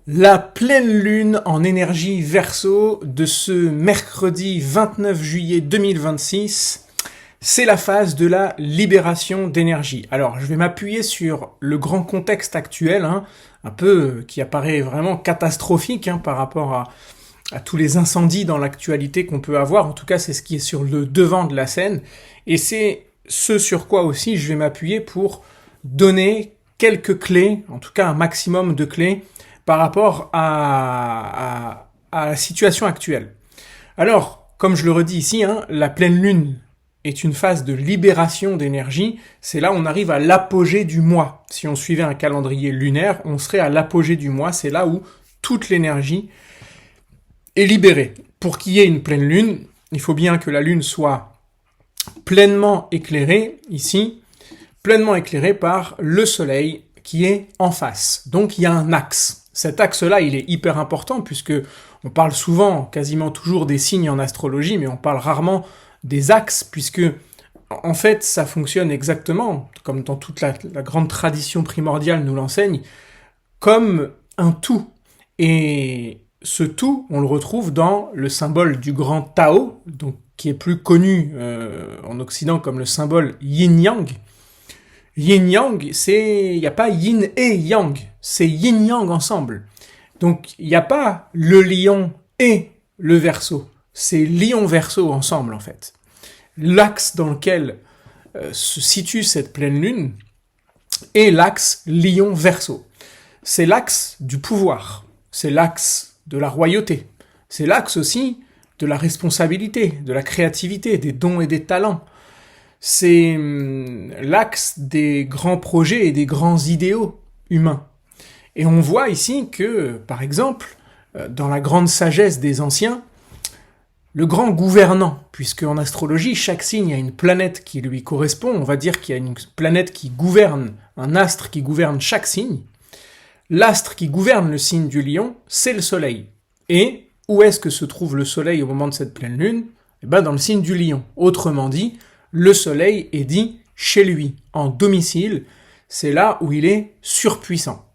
La pleine lune en énergie Verseau de ce mercredi 29 juillet 2026, c'est la phase de la libération d'énergie. Alors, je vais m'appuyer sur le grand contexte actuel, un peu qui apparaît vraiment catastrophique par rapport à tous les incendies dans l'actualité qu'on peut avoir. En tout cas, c'est ce qui est sur le devant de la scène. Et c'est ce sur quoi aussi je vais m'appuyer pour donner quelques clés, en tout cas un maximum de clés, par rapport à la situation actuelle. Alors, comme je le redis ici, la pleine lune est une phase de libération d'énergie. C'est là où on arrive à l'apogée du mois. Si on suivait un calendrier lunaire, on serait à l'apogée du mois. C'est là où toute l'énergie est libérée. Pour qu'il y ait une pleine lune, il faut bien que la lune soit pleinement éclairée, ici, pleinement éclairée par le soleil qui est en face. Donc il y a un axe. Cet axe-là, il est hyper important puisque on parle souvent, quasiment toujours des signes en astrologie, mais on parle rarement des axes puisque, en fait, ça fonctionne exactement, comme dans toute la grande tradition primordiale nous l'enseigne, comme un tout. Et ce tout, on le retrouve dans le symbole du grand Tao, donc, qui est plus connu en Occident comme le symbole yin-yang. Yin-yang, il n'y a pas yin et yang, c'est yin-yang ensemble. Donc, il n'y a pas le lion et le Verseau, c'est lion-Verseau ensemble en fait. L'axe dans lequel se situe cette pleine lune est l'axe lion-Verseau. C'est l'axe du pouvoir, c'est l'axe de la royauté, c'est l'axe aussi de la responsabilité, de la créativité, des dons et des talents. C'est l'axe des grands projets et des grands idéaux humains. Et on voit ici que, par exemple, dans la grande sagesse des anciens, le grand gouvernant, puisque en astrologie, chaque signe a une planète qui lui correspond, on va dire qu'il y a une planète qui gouverne, un astre qui gouverne chaque signe. L'astre qui gouverne le signe du lion, c'est le soleil. Et où est-ce que se trouve le soleil au moment de cette pleine lune ? Eh bien, dans le signe du lion. Autrement dit, le soleil est dit chez lui, en domicile, c'est là où il est surpuissant.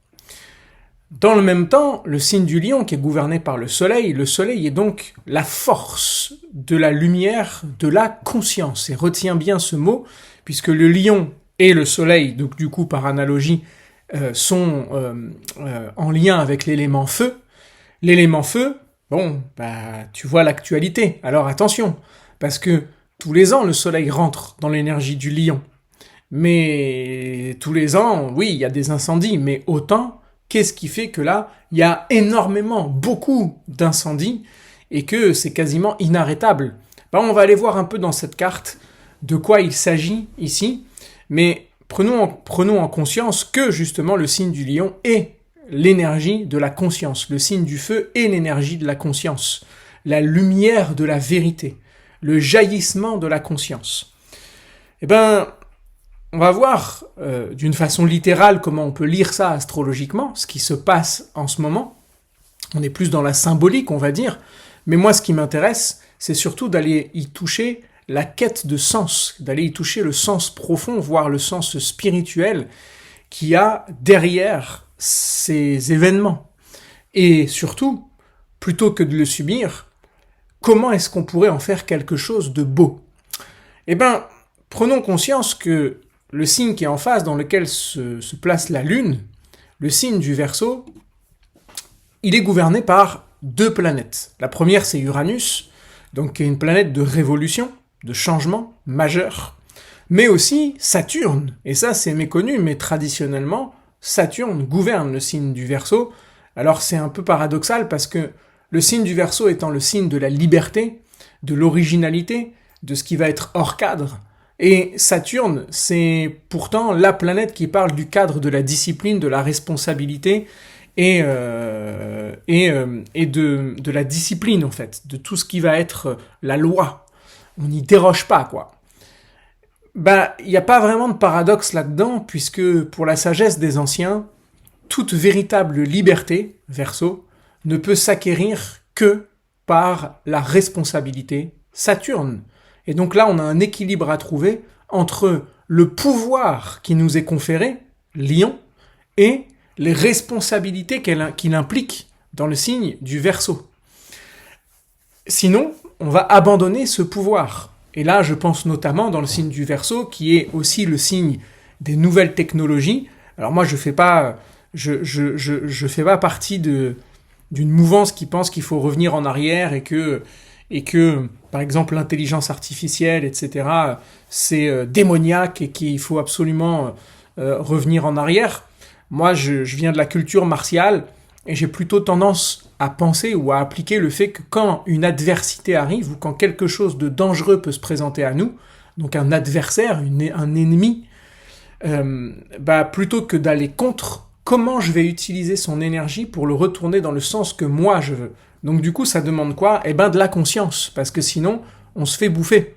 Dans le même temps, le signe du lion qui est gouverné par le soleil est donc la force de la lumière, de la conscience. Et retiens bien ce mot, puisque le lion et le soleil, donc du coup par analogie, sont en lien avec l'élément feu. L'élément feu, tu vois l'actualité, alors attention, parce que tous les ans, le soleil rentre dans l'énergie du lion. Mais tous les ans, oui, il y a des incendies, mais autant, qu'est-ce qui fait que là, il y a beaucoup d'incendies et que c'est quasiment inarrêtable. On va aller voir un peu dans cette carte de quoi il s'agit ici, mais prenons en conscience que justement le signe du lion est l'énergie de la conscience, le signe du feu est l'énergie de la conscience, la lumière de la vérité. Le jaillissement de la conscience. On va voir d'une façon littérale comment on peut lire ça astrologiquement, ce qui se passe en ce moment. On est plus dans la symbolique, on va dire. Mais moi, ce qui m'intéresse, c'est surtout d'aller y toucher la quête de sens, d'aller y toucher le sens profond, voire le sens spirituel qu'il y a derrière ces événements. Et surtout, plutôt que de le subir, comment est-ce qu'on pourrait en faire quelque chose de beau ? Prenons conscience que le signe qui est en face, dans lequel se place la Lune, le signe du Verseau, il est gouverné par deux planètes. La première, c'est Uranus, donc qui est une planète de révolution, de changement majeur, mais aussi Saturne. Et ça, c'est méconnu, mais traditionnellement, Saturne gouverne le signe du Verseau. Alors c'est un peu paradoxal parce que le signe du Verseau étant le signe de la liberté, de l'originalité, de ce qui va être hors cadre. Et Saturne, c'est pourtant la planète qui parle du cadre de la discipline, de la responsabilité et de la discipline, en fait, de tout ce qui va être la loi. On n'y déroge pas, quoi. Il n'y a pas vraiment de paradoxe là-dedans, puisque pour la sagesse des anciens, toute véritable liberté, Verseau, ne peut s'acquérir que par la responsabilité Saturne. Et donc là, on a un équilibre à trouver entre le pouvoir qui nous est conféré, Lion, et les responsabilités qu'il implique dans le signe du Verseau. Sinon, on va abandonner ce pouvoir. Et là, je pense notamment dans le signe du Verseau, qui est aussi le signe des nouvelles technologies. Alors moi, je fais pas partie d'une mouvance qui pense qu'il faut revenir en arrière et que, par exemple, l'intelligence artificielle, etc., c'est démoniaque et qu'il faut absolument revenir en arrière. Moi, je viens de la culture martiale et j'ai plutôt tendance à penser ou à appliquer le fait que quand une adversité arrive ou quand quelque chose de dangereux peut se présenter à nous, donc un adversaire, un ennemi, plutôt que d'aller contre, comment je vais utiliser son énergie pour le retourner dans le sens que moi je veux. Donc du coup, ça demande quoi ? De la conscience, parce que sinon, on se fait bouffer.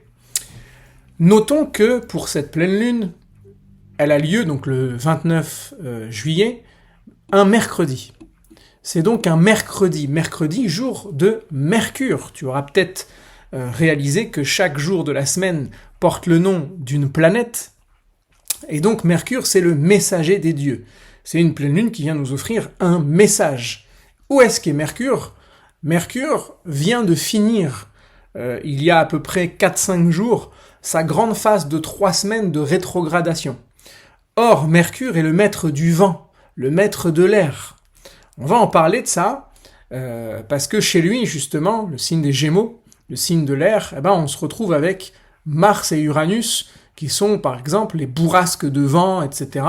Notons que pour cette pleine lune, elle a lieu donc le 29 juillet, un mercredi. C'est donc un mercredi, jour de Mercure. Tu auras peut-être réalisé que chaque jour de la semaine porte le nom d'une planète. Et donc Mercure, c'est le messager des dieux. C'est une pleine lune qui vient nous offrir un message. Où est-ce qu'est Mercure ? Mercure vient de finir, il y a à peu près 4-5 jours, sa grande phase de 3 semaines de rétrogradation. Or, Mercure est le maître du vent, le maître de l'air. On va en parler de ça, parce que chez lui, justement, le signe des Gémeaux, le signe de l'air, on se retrouve avec Mars et Uranus, qui sont, par exemple, les bourrasques de vent, etc.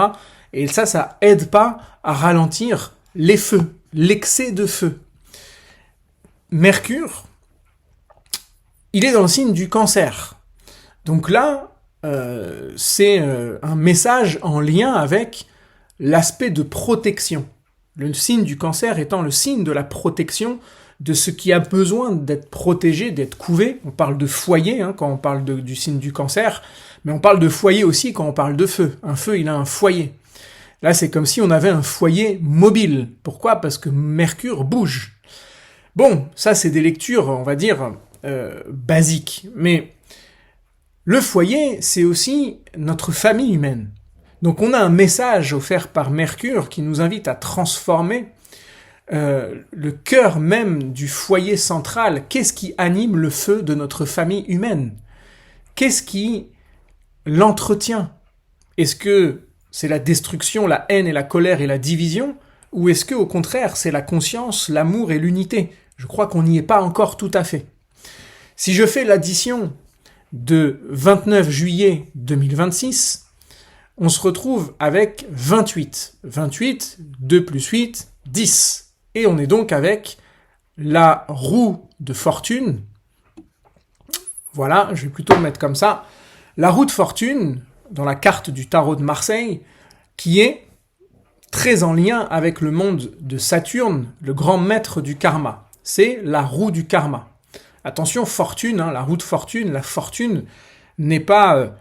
Et ça aide pas à ralentir les feux, l'excès de feu. Mercure, il est dans le signe du Cancer. Donc là, c'est un message en lien avec l'aspect de protection. Le signe du Cancer étant le signe de la protection de ce qui a besoin d'être protégé, d'être couvé. On parle de foyer quand on parle du signe du Cancer, mais on parle de foyer aussi quand on parle de feu. Un feu, il a un foyer. Là, c'est comme si on avait un foyer mobile. Pourquoi ? Parce que Mercure bouge. Bon, ça, c'est des lectures, on va dire, basiques. Mais le foyer, c'est aussi notre famille humaine. Donc on a un message offert par Mercure qui nous invite à transformer le cœur même du foyer central. Qu'est-ce qui anime le feu de notre famille humaine ? Qu'est-ce qui l'entretient ? Est-ce que c'est la destruction, la haine et la colère et la division ? Ou est-ce que, au contraire, c'est la conscience, l'amour et l'unité ? Je crois qu'on n'y est pas encore tout à fait. Si je fais l'addition de 29 juillet 2026, on se retrouve avec 28. 28, 2 plus 8, 10. Et on est donc avec la roue de fortune. Voilà, je vais plutôt le mettre comme ça. La roue de fortune, dans la carte du tarot de Marseille, qui est très en lien avec le monde de Saturne, le grand maître du karma. C'est la roue du karma. Attention, fortune, la roue de fortune, la fortune n'est pas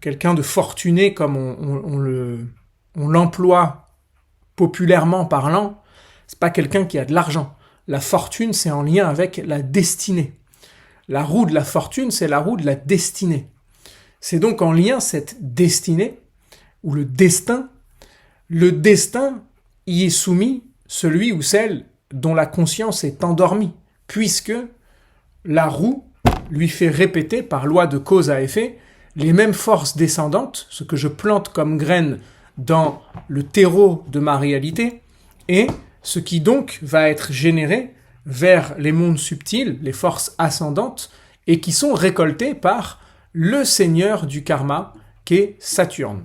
quelqu'un de fortuné comme on l'emploie populairement parlant. C'est pas quelqu'un qui a de l'argent. La fortune, c'est en lien avec la destinée. La roue de la fortune, c'est la roue de la destinée. C'est donc en lien cette destinée, ou le destin y est soumis celui ou celle dont la conscience est endormie, puisque la roue lui fait répéter par loi de cause à effet les mêmes forces descendantes, ce que je plante comme graine dans le terreau de ma réalité, et ce qui donc va être généré vers les mondes subtils, les forces ascendantes, et qui sont récoltées par le seigneur du karma, qu'est Saturne.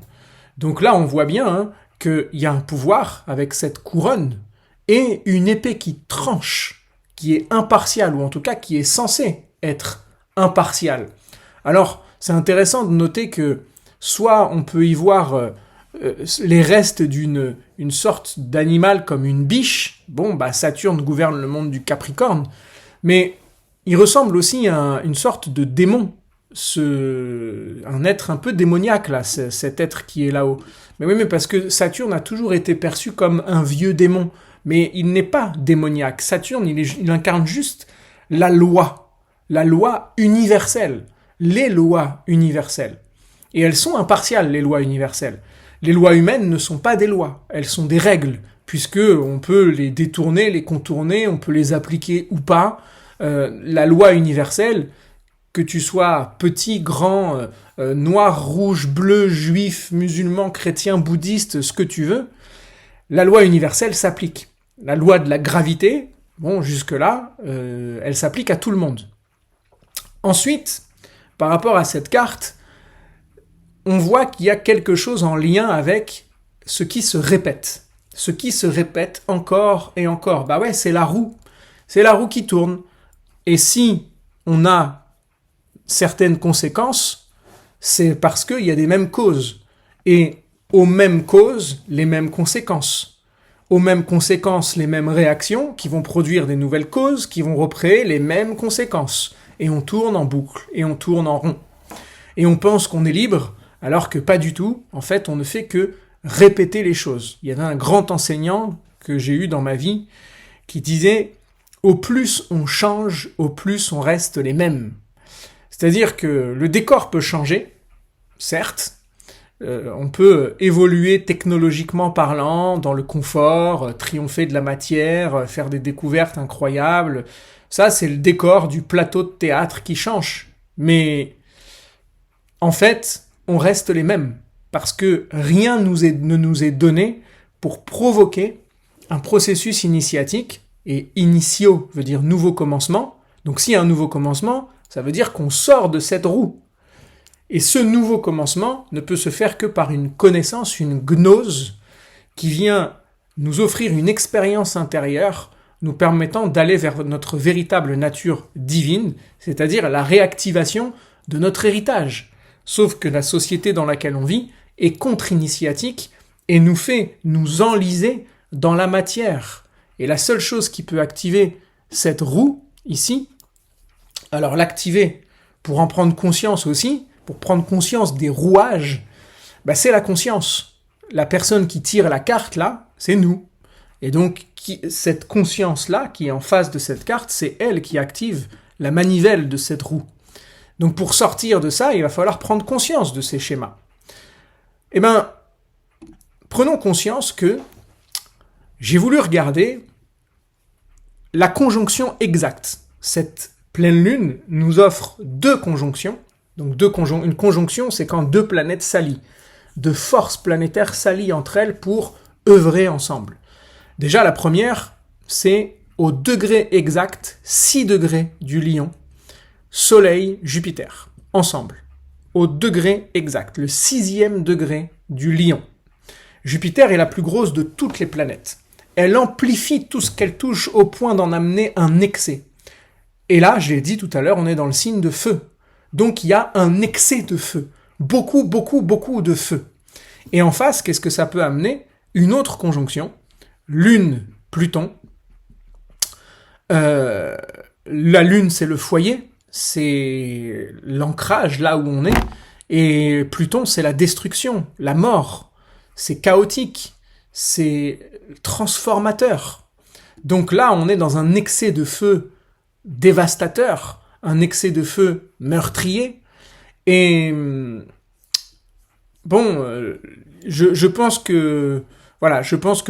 Donc là, on voit bien qu'il y a un pouvoir avec cette couronne, et une épée qui tranche, qui est impartiale, ou en tout cas qui est censée être impartiale. Alors, c'est intéressant de noter que soit on peut y voir les restes d'une sorte d'animal comme une biche. Bon, Saturne gouverne le monde du Capricorne, mais il ressemble aussi à une sorte de démon, un être un peu démoniaque là, cet être qui est là-haut. Mais oui, mais parce que Saturne a toujours été perçu comme un vieux démon, mais il n'est pas démoniaque. Saturne, il incarne juste la loi universelle, les lois universelles. Et elles sont impartiales, les lois universelles. Les lois humaines ne sont pas des lois, elles sont des règles, puisque on peut les détourner, les contourner, on peut les appliquer ou pas. La loi universelle, que tu sois petit, grand, noir, rouge, bleu, juif, musulman, chrétien, bouddhiste, ce que tu veux, la loi universelle s'applique. La loi de la gravité, bon, jusque-là, elle s'applique à tout le monde. Ensuite, par rapport à cette carte, on voit qu'il y a quelque chose en lien avec ce qui se répète. Ce qui se répète encore et encore. Bah ouais, c'est la roue. C'est la roue qui tourne. Et si on a certaines conséquences, c'est parce qu'il y a des mêmes causes. Et aux mêmes causes, les mêmes conséquences. Aux mêmes conséquences, les mêmes réactions qui vont produire des nouvelles causes, qui vont recréer les mêmes conséquences. Et on tourne en boucle, et on tourne en rond. Et on pense qu'on est libre, alors que pas du tout. En fait, on ne fait que répéter les choses. Il y avait un grand enseignant que j'ai eu dans ma vie qui disait « Au plus on change, au plus on reste les mêmes ». C'est-à-dire que le décor peut changer, certes, on peut évoluer technologiquement parlant, dans le confort, triompher de la matière, faire des découvertes incroyables. Ça, c'est le décor du plateau de théâtre qui change. Mais en fait, on reste les mêmes. Parce que rien ne nous est donné pour provoquer un processus initiatique. Et initio veut dire nouveau commencement. Donc s'il y a un nouveau commencement, ça veut dire qu'on sort de cette roue. Et ce nouveau commencement ne peut se faire que par une connaissance, une gnose, qui vient nous offrir une expérience intérieure, nous permettant d'aller vers notre véritable nature divine, c'est-à-dire la réactivation de notre héritage. Sauf que la société dans laquelle on vit est contre-initiatique et nous fait nous enliser dans la matière. Et la seule chose qui peut activer cette roue, ici, alors l'activer pour en prendre conscience aussi, pour prendre conscience des rouages, bah c'est la conscience. La personne qui tire la carte là, c'est nous. Et donc cette conscience-là, qui est en face de cette carte, c'est elle qui active la manivelle de cette roue. Donc pour sortir de ça, il va falloir prendre conscience de ces schémas. Eh bien, prenons conscience que j'ai voulu regarder la conjonction exacte. Cette pleine lune nous offre deux conjonctions. Donc une conjonction, c'est quand deux planètes s'allient. Deux forces planétaires s'allient entre elles pour œuvrer ensemble. Déjà, la première, c'est au degré exact, 6 degrés du Lion, Soleil, Jupiter, ensemble. Au degré exact, le 6e degré du Lion. Jupiter est la plus grosse de toutes les planètes. Elle amplifie tout ce qu'elle touche au point d'en amener un excès. Et là, je l'ai dit tout à l'heure, on est dans le signe de feu. Donc il y a un excès de feu. Beaucoup, beaucoup, beaucoup de feu. Et en face, qu'est-ce que ça peut amener ? Une autre conjonction. Lune, Pluton. La Lune, c'est le foyer. C'est l'ancrage, là où on est. Et Pluton, c'est la destruction, la mort. C'est chaotique. C'est transformateur. Donc là, on est dans un excès de feu dévastateur, un excès de feu meurtrier. Et bon, je pense que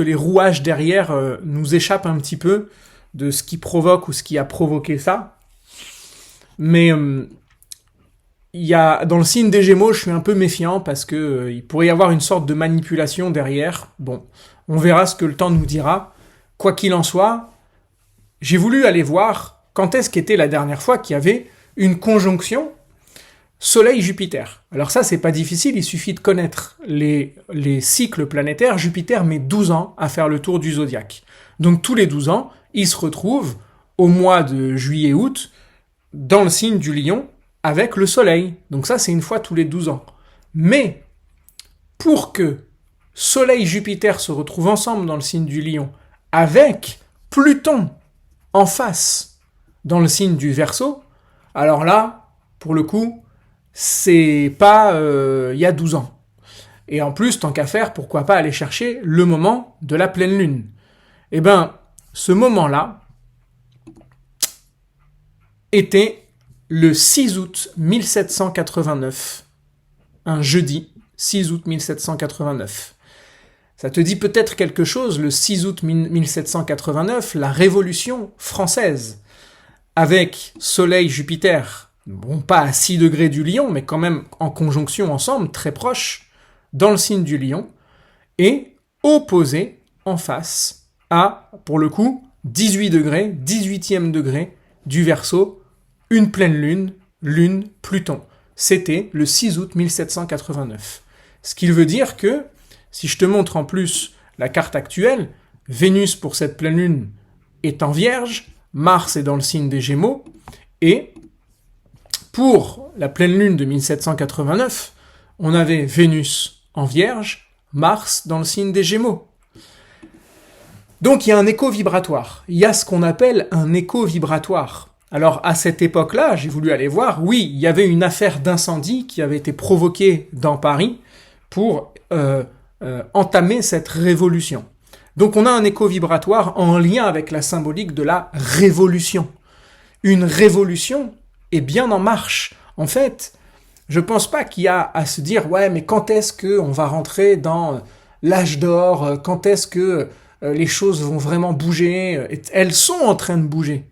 les rouages derrière nous échappent un petit peu de ce qui provoque ou ce qui a provoqué ça. Mais il y a dans le signe des Gémeaux, je suis un peu méfiant parce que il pourrait y avoir une sorte de manipulation derrière. Bon, on verra ce que le temps nous dira. Quoi qu'il en soit, j'ai voulu aller voir quand est-ce qu'était la dernière fois qu'il y avait une conjonction Soleil-Jupiter. Alors ça, c'est pas difficile, il suffit de connaître les cycles planétaires. Jupiter met 12 ans à faire le tour du zodiaque. Donc tous les 12 ans, il se retrouve au mois de juillet-août dans le signe du Lion avec le Soleil. Donc ça, c'est une fois tous les 12 ans. Mais pour que Soleil-Jupiter se retrouvent ensemble dans le signe du Lion avec Pluton en face dans le signe du Verseau, alors là, pour le coup, c'est pas il y a 12 ans. Et en plus, tant qu'à faire, pourquoi pas aller chercher le moment de la pleine lune. Eh ben, ce moment-là était le 6 août 1789, un jeudi, 6 août 1789. Ça te dit peut-être quelque chose, le 6 août 1789, la Révolution française, avec Soleil-Jupiter, bon pas à 6 degrés du Lion, mais quand même en conjonction ensemble, très proches, dans le signe du Lion, et opposé en face à, pour le coup, 18 degrés, 18e degré du Verseau, une pleine lune, lune Pluton. C'était le 6 août 1789. Ce qui veut dire que, si je te montre en plus la carte actuelle, Vénus pour cette pleine lune est en Vierge, Mars est dans le signe des Gémeaux, et pour la pleine lune de 1789, on avait Vénus en Vierge, Mars dans le signe des Gémeaux. Donc il y a un écho vibratoire, il y a ce qu'on appelle un écho vibratoire. Alors à cette époque-là, j'ai voulu aller voir, oui, il y avait une affaire d'incendie qui avait été provoquée dans Paris pour entamer cette révolution. Donc on a un écho vibratoire en lien avec la symbolique de la révolution. Une révolution est bien en marche. En fait, je pense pas qu'il y a à se dire, ouais, mais quand est-ce qu'on va rentrer dans l'âge d'or, quand est-ce que les choses vont vraiment bouger. Elles sont en train de bouger.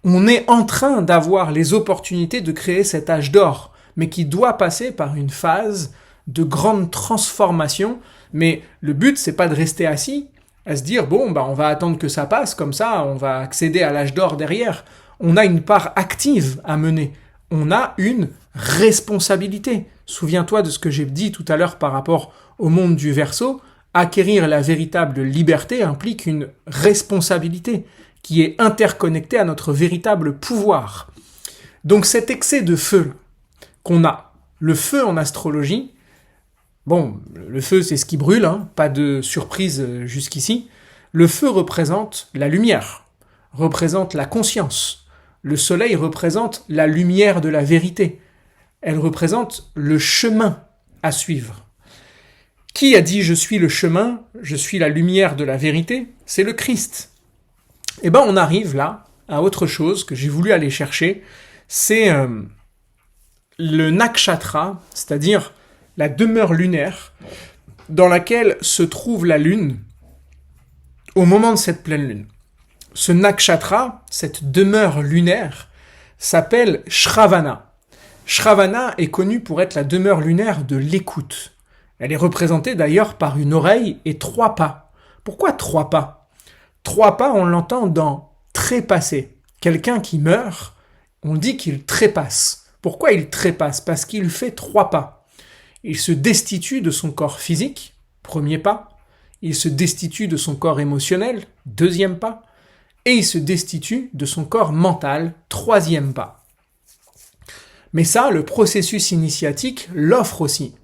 On est en train d'avoir les opportunités de créer cet âge d'or, mais qui doit passer par une phase de grande transformation. Mais le but, c'est pas de rester assis, à se dire, bon, bah, on va attendre que ça passe, comme ça, on va accéder à l'âge d'or derrière. On a une part active à mener. On a une responsabilité. Souviens-toi de ce que j'ai dit tout à l'heure par rapport au monde du Verseau. Acquérir la véritable liberté implique une responsabilité qui est interconnectée à notre véritable pouvoir. Donc cet excès de feu qu'on a, le feu en astrologie, bon, le feu c'est ce qui brûle, hein, pas de surprise jusqu'ici, le feu représente la lumière, représente la conscience, le soleil représente la lumière de la vérité, elle représente le chemin à suivre. Qui a dit « je suis le chemin, je suis la lumière de la vérité » ? C'est le Christ. Eh ben on arrive là à autre chose que j'ai voulu aller chercher, c'est le nakshatra, c'est-à-dire la demeure lunaire dans laquelle se trouve la lune au moment de cette pleine lune. Ce nakshatra, cette demeure lunaire, s'appelle Shravana. Shravana est connue pour être la demeure lunaire de l'écoute. Elle est représentée d'ailleurs par une oreille et 3 pas. Pourquoi 3 pas ? 3 pas, on l'entend dans trépasser. Quelqu'un qui meurt, on dit qu'il trépasse. Pourquoi il trépasse ? Parce qu'il fait 3 pas. Il se destitue de son corps physique, 1er pas. Il se destitue de son corps émotionnel, 2e pas. Et il se destitue de son corps mental, 3e pas. Mais ça, le processus initiatique l'offre aussi.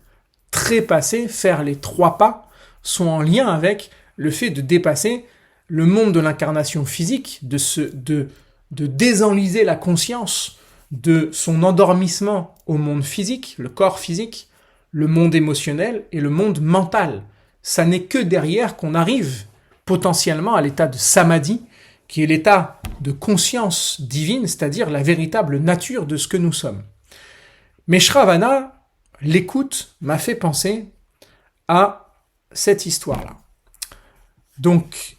Trépasser, faire les 3 pas, sont en lien avec le fait de dépasser le monde de l'incarnation physique, de désenliser la conscience de son endormissement au monde physique, le corps physique, le monde émotionnel et le monde mental. Ça n'est que derrière qu'on arrive potentiellement à l'état de samadhi, qui est l'état de conscience divine, c'est-à-dire la véritable nature de ce que nous sommes. Mais Shravana, l'écoute m'a fait penser à cette histoire-là. Donc,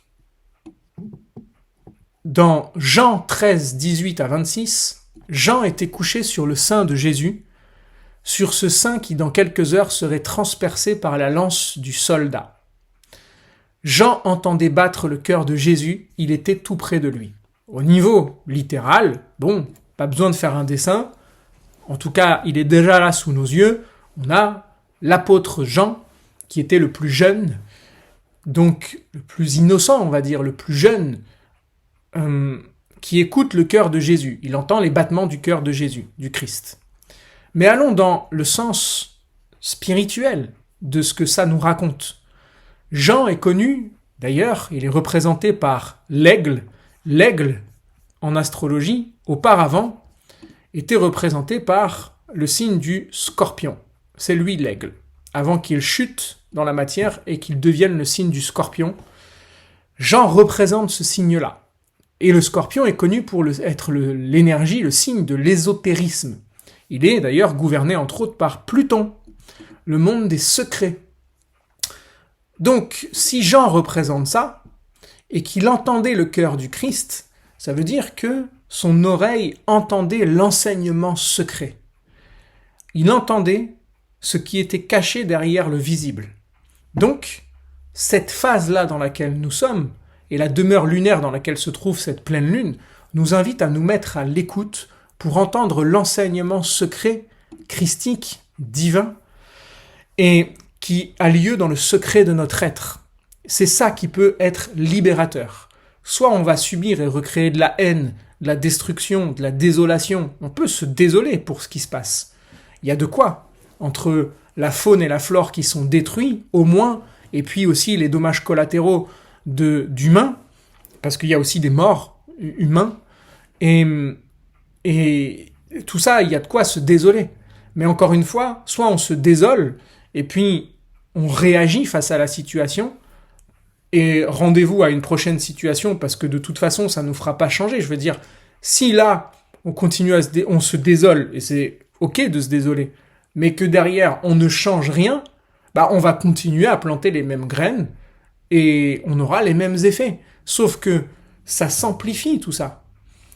dans Jean 13, 18 à 26, Jean était couché sur le sein de Jésus, sur ce sein qui dans quelques heures serait transpercé par la lance du soldat. Jean entendait battre le cœur de Jésus, il était tout près de lui. Au niveau littéral, bon, pas besoin de faire un dessin, en tout cas, il est déjà là sous nos yeux, on a l'apôtre Jean, qui était le plus jeune, donc le plus innocent, on va dire, le plus jeune, qui écoute le cœur de Jésus. Il entend les battements du cœur de Jésus, du Christ. Mais allons dans le sens spirituel de ce que ça nous raconte. Jean est connu, d'ailleurs, il est représenté par l'aigle. L'aigle, en astrologie, auparavant, était représenté par le signe du scorpion. C'est lui l'aigle, avant qu'il chute dans la matière et qu'il devienne le signe du scorpion. Jean représente ce signe-là. Et le scorpion est connu pour être l'énergie, le signe de l'ésotérisme. Il est d'ailleurs gouverné entre autres par Pluton. le monde des secrets. Donc, si Jean représente ça, et qu'il entendait le cœur du Christ, ça veut dire que son oreille entendait l'enseignement secret. Il entendait ce qui était caché derrière le visible. Donc, cette phase-là dans laquelle nous sommes, et la demeure lunaire dans laquelle se trouve cette pleine lune, nous invite à nous mettre à l'écoute pour entendre l'enseignement secret, christique, divin, et qui a lieu dans le secret de notre être. C'est ça qui peut être libérateur. Soit on va subir et recréer de la haine, de la destruction, de la désolation. On peut se désoler pour ce qui se passe. Il y a de quoi. Entre la faune et la flore qui sont détruits, au moins, et puis aussi les dommages collatéraux d'humains, parce qu'il y a aussi des morts humains, et tout ça, il y a de quoi se désoler. Mais encore une fois, soit on se désole, et puis on réagit face à la situation, et rendez-vous à une prochaine situation, parce que de toute façon, ça ne nous fera pas changer. Je veux dire, si là, on continue on se désole, et c'est ok de se désoler, mais que derrière, on ne change rien, bah on va continuer à planter les mêmes graines, et on aura les mêmes effets. Sauf que ça s'amplifie tout ça.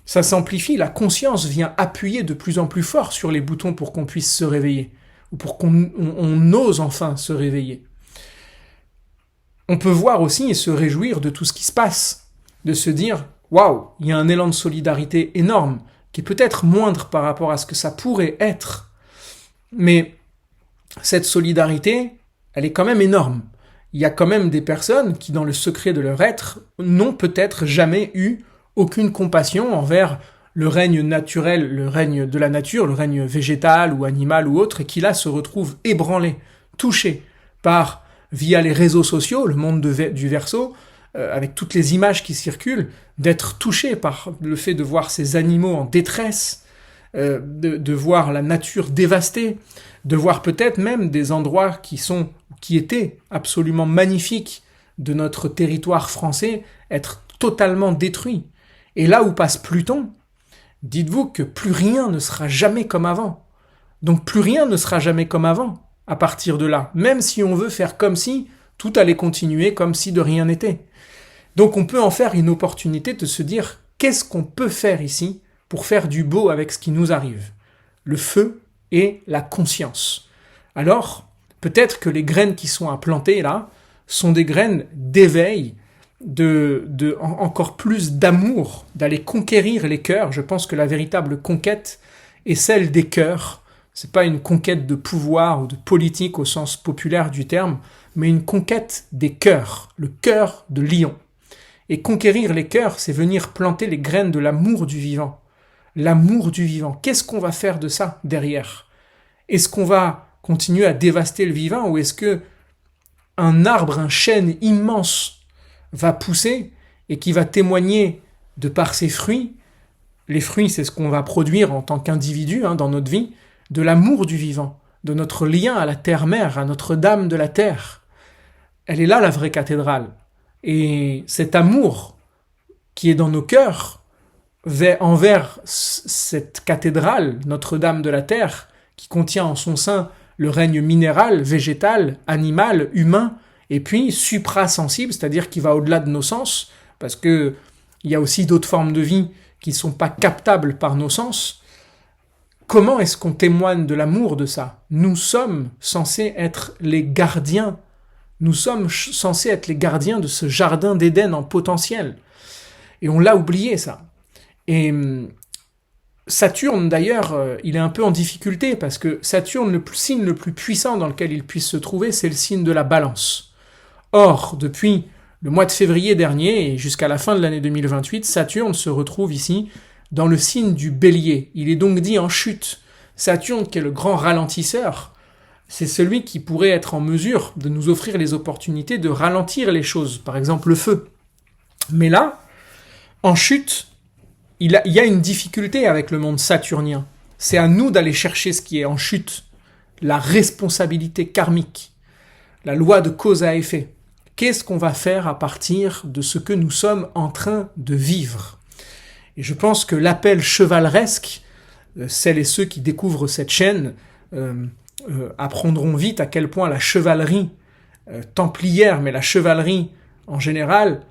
Ça s'amplifie, la conscience vient appuyer de plus en plus fort sur les boutons pour qu'on puisse se réveiller, ou pour qu'on ose enfin se réveiller. On peut voir aussi et se réjouir de tout ce qui se passe, de se dire « Waouh, il y a un élan de solidarité énorme, qui est peut-être moindre par rapport à ce que ça pourrait être. » Mais cette solidarité, elle est quand même énorme. Il y a quand même des personnes qui, dans le secret de leur être, n'ont peut-être jamais eu aucune compassion envers le règne naturel, le règne de la nature, le règne végétal ou animal ou autre, et qui là se retrouvent ébranlés, touchés par, via les réseaux sociaux, le monde du Verseau, avec toutes les images qui circulent, d'être touchés par le fait de voir ces animaux en détresse, de voir la nature dévastée, de voir peut-être même des endroits qui étaient absolument magnifiques de notre territoire français être totalement détruits. Et là où passe Pluton, dites-vous que plus rien ne sera jamais comme avant. Donc plus rien ne sera jamais comme avant à partir de là, même si on veut faire comme si tout allait continuer comme si de rien n'était. Donc on peut en faire une opportunité de se dire qu'est-ce qu'on peut faire ici pour faire du beau avec ce qui nous arrive. Le feu et la conscience. Alors, peut-être que les graines qui sont à planter là sont des graines d'éveil, encore plus d'amour, d'aller conquérir les cœurs. Je pense que la véritable conquête est celle des cœurs. C'est pas une conquête de pouvoir ou de politique au sens populaire du terme, mais une conquête des cœurs, le cœur de lion. Et conquérir les cœurs, c'est venir planter les graines de l'amour du vivant. L'amour du vivant. Qu'est-ce qu'on va faire de ça derrière ? Est-ce qu'on va continuer à dévaster le vivant ou est-ce que un arbre, un chêne immense va pousser et qui va témoigner de par ses fruits, les fruits c'est ce qu'on va produire en tant qu'individu dans notre vie, de l'amour du vivant, de notre lien à la terre-mère, à Notre-Dame de la Terre. Elle est là la vraie cathédrale. Et cet amour qui est dans nos cœurs envers cette cathédrale, Notre-Dame de la Terre, qui contient en son sein le règne minéral, végétal, animal, humain, et puis suprasensible, c'est-à-dire qui va au-delà de nos sens, parce que il y a aussi d'autres formes de vie qui ne sont pas captables par nos sens. Comment est-ce qu'on témoigne de l'amour de ça ? Nous sommes censés être les gardiens. Nous sommes censés être les gardiens de ce jardin d'Éden en potentiel. Et on l'a oublié, ça. Et Saturne, d'ailleurs, il est un peu en difficulté, parce que Saturne, le signe le plus puissant dans lequel il puisse se trouver, c'est le signe de la Balance. Or, depuis le mois de février dernier, et jusqu'à la fin de l'année 2028, Saturne se retrouve ici dans le signe du Bélier. Il est donc dit en chute. Saturne, qui est le grand ralentisseur, c'est celui qui pourrait être en mesure de nous offrir les opportunités de ralentir les choses, par exemple le feu. Mais là, en chute, il y a une difficulté avec le monde saturnien. C'est à nous d'aller chercher ce qui est en chute, la responsabilité karmique, la loi de cause à effet. Qu'est-ce qu'on va faire à partir de ce que nous sommes en train de vivre ? Et je pense que l'appel chevaleresque, celles et ceux qui découvrent cette chaîne, apprendront vite à quel point la chevalerie templière, mais la chevalerie en général,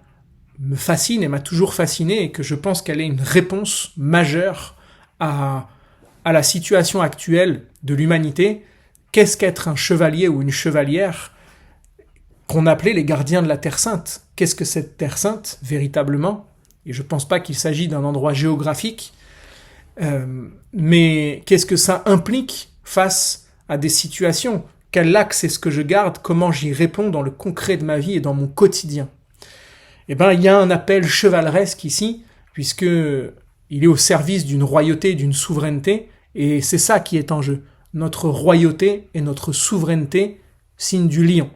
me fascine et m'a toujours fasciné, et que je pense qu'elle est une réponse majeure à la situation actuelle de l'humanité. Qu'est-ce qu'être un chevalier ou une chevalière qu'on appelait les gardiens de la Terre Sainte? Qu'est-ce que cette Terre Sainte, véritablement? Et je ne pense pas qu'il s'agit d'un endroit géographique, mais qu'est-ce que ça implique face à des situations? Quel axe est-ce que je garde? Comment j'y réponds dans le concret de ma vie et dans mon quotidien? Eh bien, il y a un appel chevaleresque ici, puisque il est au service d'une royauté, d'une souveraineté, et c'est ça qui est en jeu. Notre royauté et notre souveraineté, signe du lion.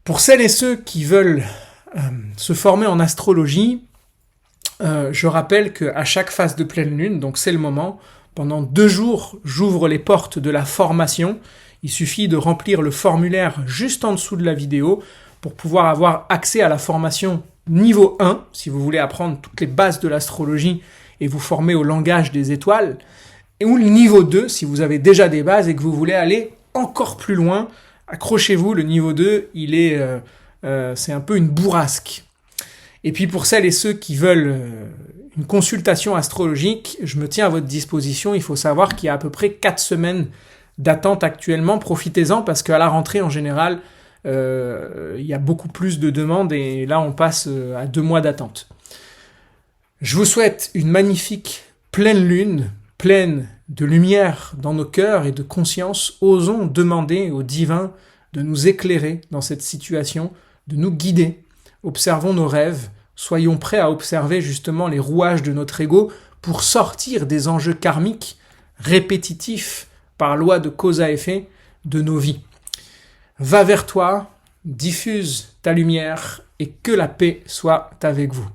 Pour celles et ceux qui veulent se former en astrologie, je rappelle qu'à chaque phase de pleine lune, donc c'est le moment, pendant 2 jours, j'ouvre les portes de la formation. Il suffit de remplir le formulaire juste en dessous de la vidéo pour pouvoir avoir accès à la formation niveau 1, si vous voulez apprendre toutes les bases de l'astrologie et vous former au langage des étoiles, ou le niveau 2, si vous avez déjà des bases et que vous voulez aller encore plus loin. Accrochez-vous, le niveau 2, c'est un peu une bourrasque. Et puis pour celles et ceux qui veulent une consultation astrologique, je me tiens à votre disposition. Il faut savoir qu'il y a à peu près 4 semaines d'attente actuellement. Profitez-en, parce qu'à la rentrée, en général, il y a beaucoup plus de demandes, et là on passe à 2 mois d'attente. Je vous souhaite une magnifique pleine lune, pleine de lumière dans nos cœurs et de conscience. Osons demander au divin de nous éclairer dans cette situation, de nous guider. Observons nos rêves, soyons prêts à observer justement les rouages de notre ego pour sortir des enjeux karmiques répétitifs par loi de cause à effet de nos vies. Va vers toi, diffuse ta lumière, et que la paix soit avec vous.